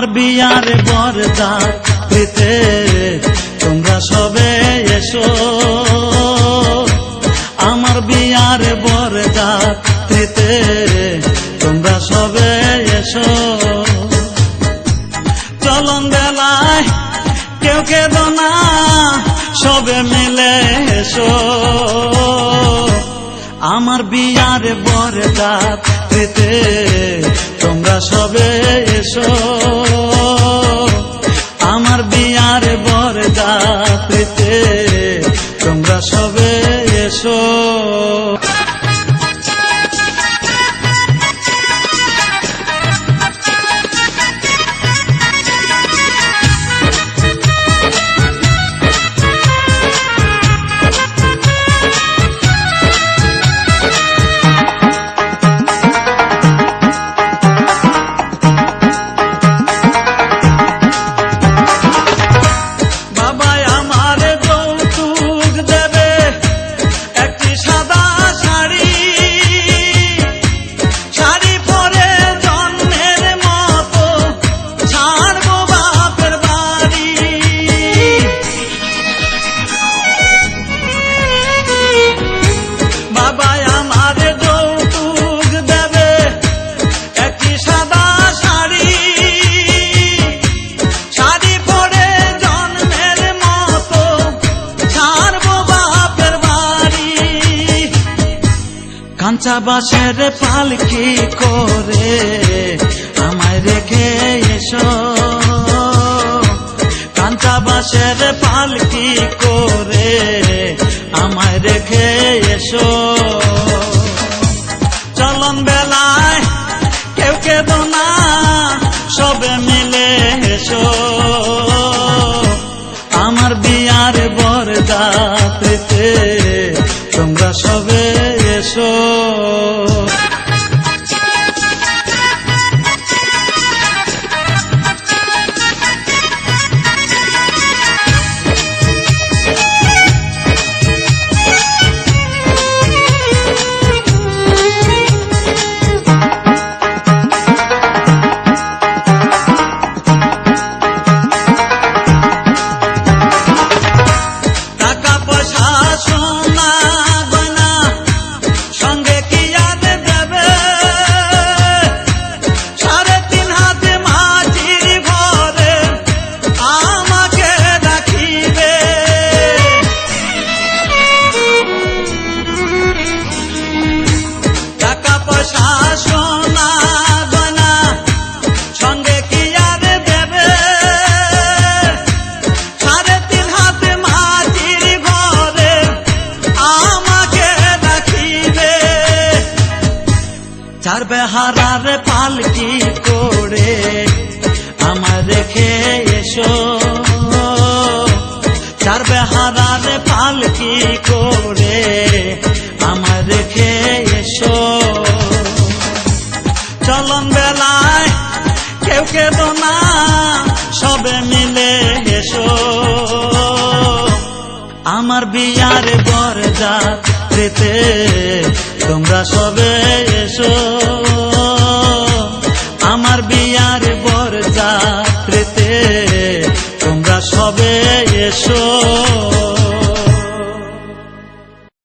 আমার বিয়ার বরযাত্রীতে তোমরা সবে এসো, আমার বিয়ার বরযাত্রীতে তোমরা সবে এসো। চলন বেলায় কেউ কেঁদো না, সবে মিলে এসো, আমার বিয়ার বরযাত্রীতে তোমরা সবে এসো, আমার বিয়ার বরযাত্রীতে তোমরা সবে এসো। কাঁচা বাঁশের পালকি করে আমায় রেখে এসো, কাঁচা বাঁশের পালকি করে আমায় রেখে এসো। চলন বেলায় কেউ কেঁদো না, সবে মিলে এসো, আমার বিয়ার বরযাত্রীতে তোমরা সবে এসো। চার বেহারার পালকি করে আমার রেখে এসো, চার বেহারার পালকি করে আমার রেখে এসো। চলন বেলায় কেউ কেঁদো না, সবে মিলে এসো, আমার বিয়ার বরযাত্রীতে তোমরা সবে এসো।